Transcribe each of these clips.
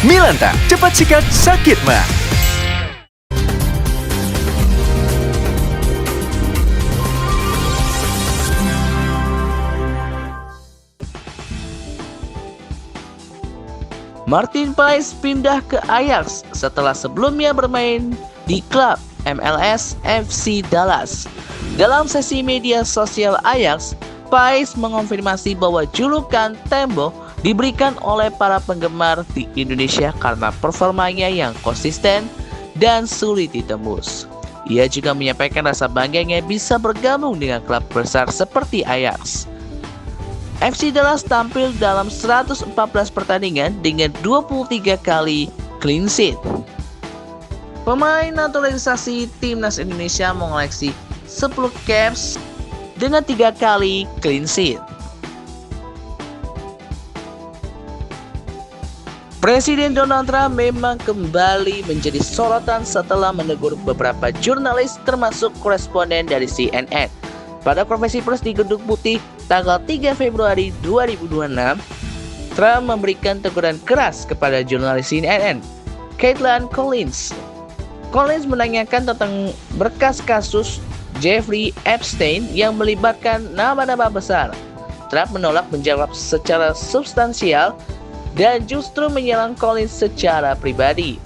Milanta, cepat sikat sakit mah. Martin Paes pindah ke Ajax setelah sebelumnya bermain di klub MLS FC Dallas. Dalam sesi media sosial Ajax, Paes mengonfirmasi bahwa julukan Tembo diberikan oleh para penggemar di Indonesia karena performanya yang konsisten dan sulit ditembus. Ia juga menyampaikan rasa bangganya bisa bergabung dengan klub besar seperti Ajax. FC Dallas tampil dalam 114 pertandingan dengan 23 kali clean sheet. Pemain naturalisasi timnas Indonesia mengoleksi 10 caps dengan 3 kali clean sheet. Presiden Donald Trump memang kembali menjadi sorotan setelah menegur beberapa jurnalis termasuk koresponden dari CNN. Pada konferensi pers di Gedung Putih tanggal 3 Februari 2026, Trump memberikan teguran keras kepada jurnalis CNN, Kaitlan Collins. Collins menanyakan tentang berkas kasus Jeffrey Epstein yang melibatkan nama-nama besar. Trump menolak menjawab secara substansial dan justru menyerang Collins secara pribadi.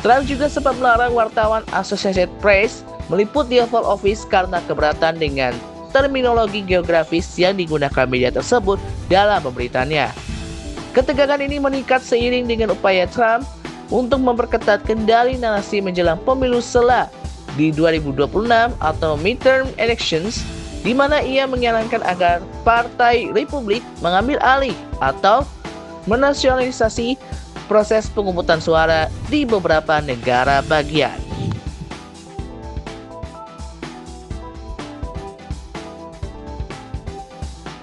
Trump juga sempat melarang wartawan Associated Press meliput di Oval Office karena keberatan dengan terminologi geografis yang digunakan media tersebut dalam pemberitaannya. Ketegangan ini meningkat seiring dengan upaya Trump untuk memperketat kendali narasi menjelang pemilu sela di 2026 atau midterm elections, di mana ia menyarankan agar Partai Republik mengambil alih atau menasionalisasi proses pengungutan suara di beberapa negara bagian.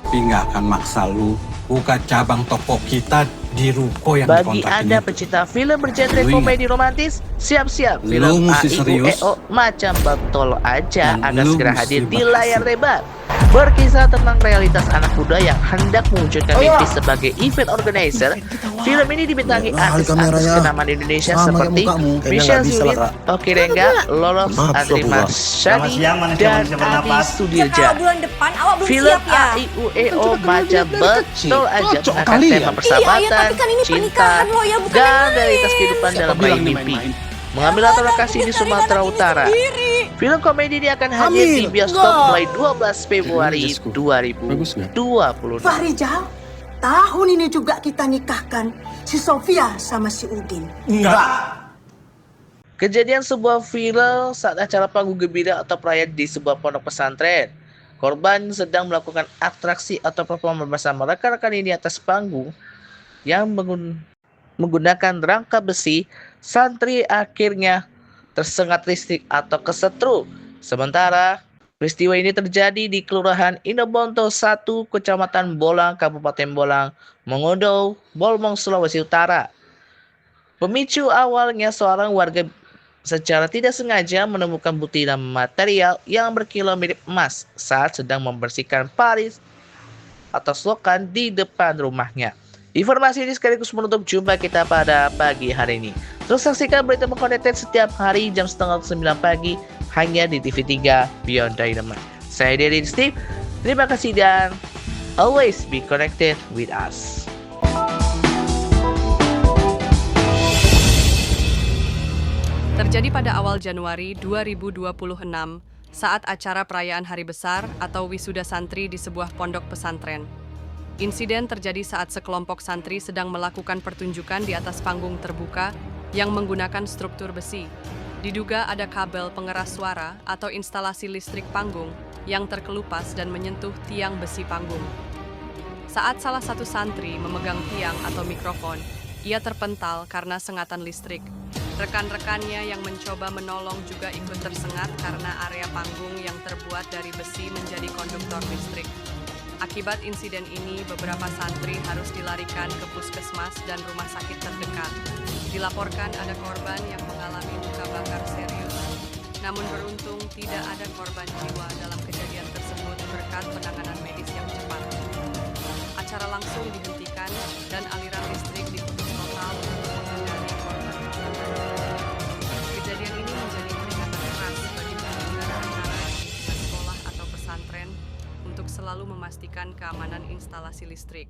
Tapi nggak akan maksa lu buka cabang toko kita di ruko yang Bagi dikontrakin Anda itu. pecinta film bergenre Lu komedi romantis, siap-siap Lu film mesti serius. AIUEO macam betul aja Dan akan lu segera mesti hadir di berhasil. layar lebar. Berkisah tentang realitas anak muda yang hendak mewujudkan mimpi sebagai event organizer. Film ini dibintangi artis-artis kenamaan Indonesia seperti Michelle Zulin, Oki Rengga, Lolos Adrimas Shadi, dan Adi Sudirja. Bulan depan awak belum Film siap ya? AIUEO macam betul aja tentang kali tema ya? persahabatan, Iya, tapi kan ini cinta, pernikahan lo ya, bukan dan main-main. realitas kehidupan dalam bilang meraih nih mimpi. main-main? Mengambil latar lokasi di Sumatera Utara. Film komedi ini akan hadir di bioskop mulai 12 Februari Bagus nggak? 2026. Fahrijal, tahun ini juga kita nikahkan si Sofia sama si Udin. Kejadian sebuah viral saat acara panggung gembira atau perayaan di sebuah pondok pesantren. Korban sedang melakukan atraksi atau performa bersama rekan-rekan ini atas panggung yang menggunakan rangka besi. Santri akhirnya tersengat listrik atau kesetrum. Sementara peristiwa ini terjadi di Kelurahan Inobonto 1, Kecamatan Bolang, Kabupaten Bolang, Mongodo, Bolmong, Sulawesi Utara. Pemicu awalnya seorang warga secara tidak sengaja menemukan butiran material yang berkilau mirip emas saat sedang membersihkan paris atau selokan di depan rumahnya. Informasi ini sekaligus menutup jumpa kita pada pagi hari ini. Terus saksikan berita berkonten setiap hari jam 8:30 pagi hanya di TV3 Beyond Dynamite. Saya Derin Steve, terima kasih dan always be connected with us. Terjadi pada awal Januari 2026 saat acara perayaan Hari Besar atau Wisuda Santri di sebuah pondok pesantren. Insiden terjadi saat sekelompok santri sedang melakukan pertunjukan di atas panggung terbuka yang menggunakan struktur besi. Diduga ada kabel pengeras suara atau instalasi listrik panggung yang terkelupas dan menyentuh tiang besi panggung. Saat salah satu santri memegang tiang atau mikrofon, ia terpental karena sengatan listrik. Rekan-rekannya yang mencoba menolong juga ikut tersengat karena area panggung yang terbuat dari besi menjadi konduktor listrik. Akibat insiden ini, beberapa santri harus dilarikan ke puskesmas dan rumah sakit terdekat. Dilaporkan ada korban yang mengalami luka bakar serius. Namun beruntung tidak ada korban jiwa dalam kejadian tersebut berkat penanganan medis yang cepat. Acara langsung dihentikan dan aliran listrik diputus total untuk memperhatikan keamanan instalasi listrik.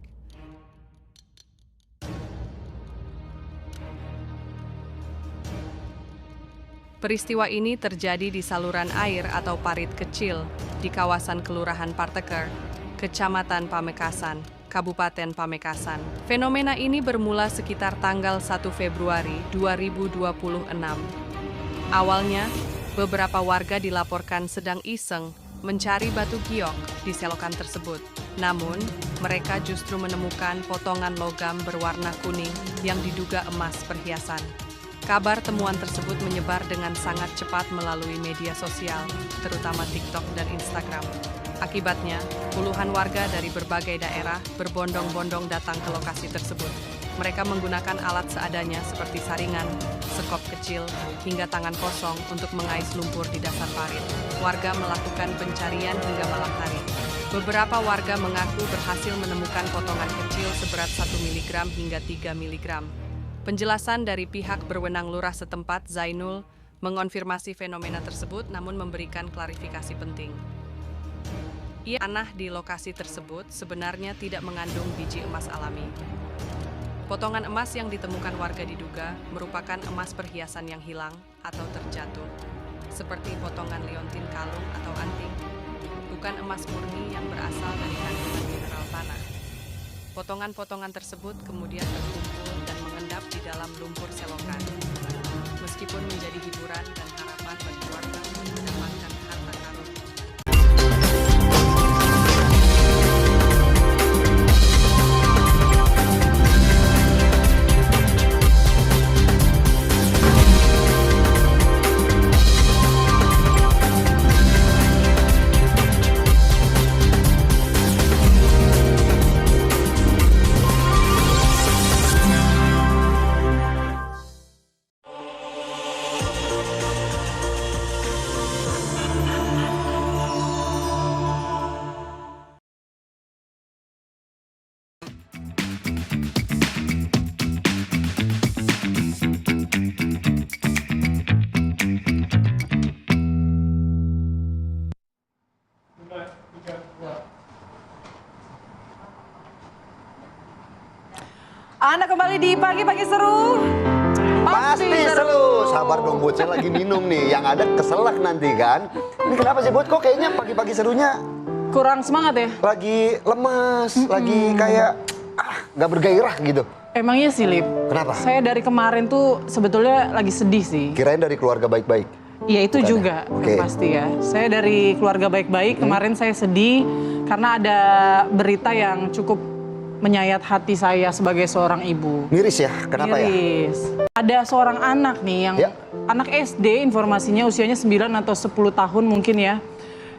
Peristiwa ini terjadi di saluran air atau parit kecil di kawasan Kelurahan Parteker, Kecamatan Pamekasan, Kabupaten Pamekasan. Fenomena ini bermula sekitar tanggal 1 Februari 2026. Awalnya, beberapa warga dilaporkan sedang iseng mencari batu giok di selokan tersebut. Namun, mereka justru menemukan potongan logam berwarna kuning yang diduga emas perhiasan. Kabar temuan tersebut menyebar dengan sangat cepat melalui media sosial, terutama TikTok dan Instagram. Akibatnya, puluhan warga dari berbagai daerah berbondong-bondong datang ke lokasi tersebut. Mereka menggunakan alat seadanya seperti saringan, sekop kecil, hingga tangan kosong untuk mengais lumpur di dasar parit. Warga melakukan pencarian hingga malam hari. Beberapa warga mengaku berhasil menemukan potongan kecil seberat 1 mg hingga 3 mg. Penjelasan dari pihak berwenang lurah setempat, Zainul, mengonfirmasi fenomena tersebut namun memberikan klarifikasi penting. Ia tanah di lokasi tersebut sebenarnya tidak mengandung biji emas alami. Potongan emas yang ditemukan warga diduga merupakan emas perhiasan yang hilang atau terjatuh, seperti potongan liontin kalung atau anting, bukan emas murni yang berasal dari kandungan mineral tanah. Potongan-potongan tersebut kemudian terkumpul dan mengendap di dalam lumpur selokan. Meskipun menjadi hiburan dan harapan bagi warga untuk mendapatkan harta karun. Anda kembali di Pagi-Pagi Seru. Pasti seru. Sabar dong Bud, saya lagi minum nih. Yang ada keselak nanti kan. Ini kenapa sih Bud? Kok kayaknya pagi-pagi serunya Kurang semangat ya? lagi lemas, lagi kayak nggak bergairah gitu. Emangnya sih, Lip. Kenapa? Saya dari kemarin tuh sebetulnya lagi sedih sih. Kirain dari keluarga baik-baik. Ya itu Bukan juga, ya? Oke. yang pasti ya. Saya dari keluarga baik-baik, kemarin saya sedih karena ada berita yang cukup menyayat hati saya sebagai seorang ibu. Miris ya? Kenapa ya? Miris. Ada seorang anak nih yang Ya. anak SD, informasinya usianya 9 atau 10 tahun mungkin ya,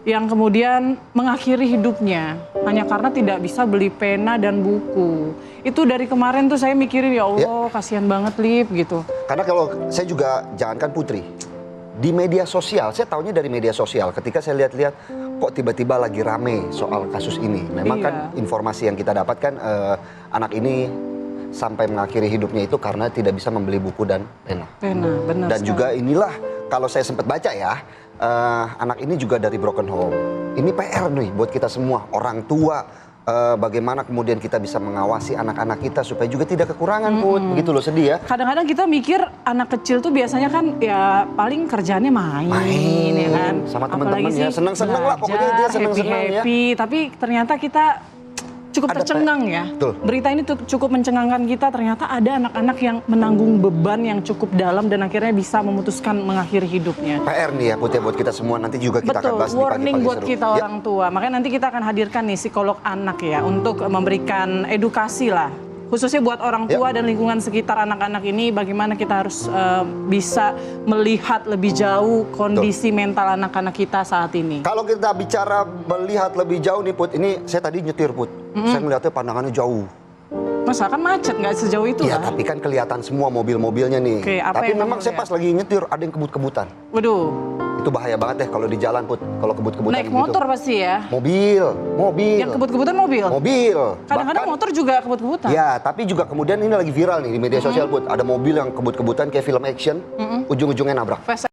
yang kemudian mengakhiri hidupnya hanya karena tidak bisa beli pena dan buku. Itu dari kemarin tuh saya mikirin, ya Allah kasihan banget Lip gitu. Karena kalau saya juga, jangankan Putri, di media sosial, saya taunya dari media sosial. Ketika saya lihat-lihat, kok tiba-tiba lagi rame soal kasus ini. Memang kan informasi yang kita dapatkan, anak ini sampai mengakhiri hidupnya itu karena tidak bisa membeli buku dan pena. Pena, benar. Dan juga inilah, kalau saya sempat baca ya, anak ini juga dari broken home. Ini PR nih buat kita semua, orang tua. Bagaimana kemudian kita bisa mengawasi anak-anak kita supaya juga tidak kekurangan Put. Begitu loh, sedih ya. Kadang-kadang kita mikir anak kecil tuh biasanya kan ya paling kerjaannya main ya kan. Sama Apalagi teman-teman ya, sih senang-senang lah pokoknya dia senang-senang ya. happy. Tapi ternyata kita cukup Ada tercengang ya. Betul. Berita ini tuh cukup mencengangkan kita. Ternyata ada anak-anak yang menanggung beban yang cukup dalam dan akhirnya bisa memutuskan mengakhiri hidupnya. PR nih ya Put ya, buat kita semua. Nanti juga kita akan bahas di warning Pagi-Pagi buat Seru. kita Ya. orang tua. Makanya nanti kita akan hadirkan nih psikolog anak ya untuk memberikan edukasi lah. Khususnya buat orang tua dan lingkungan sekitar anak-anak ini, bagaimana kita harus bisa melihat lebih jauh kondisi mental anak-anak kita saat ini. Kalau kita bicara melihat lebih jauh nih Put, ini saya tadi nyetir Put. Saya melihatnya pandangannya jauh. Masa kan macet nggak sejauh itu Iya, lah. tapi kan kelihatan semua mobil-mobilnya nih. Oke, apa Tapi yang memang kamu saya lihat? pas lagi nyetir ada yang kebut-kebutan. Waduh, Itu bahaya banget deh kalau di jalan Put. Kalau kebut-kebutan naik gitu. motor pasti ya. Mobil. Yang kebut-kebutan mobil. Mobil. Kadang-kadang Bahkan- motor juga kebut-kebutan. Ya, tapi juga kemudian ini lagi viral nih di media sosial Put. Ada mobil yang kebut-kebutan kayak film action, ujung-ujungnya nabrak. Fast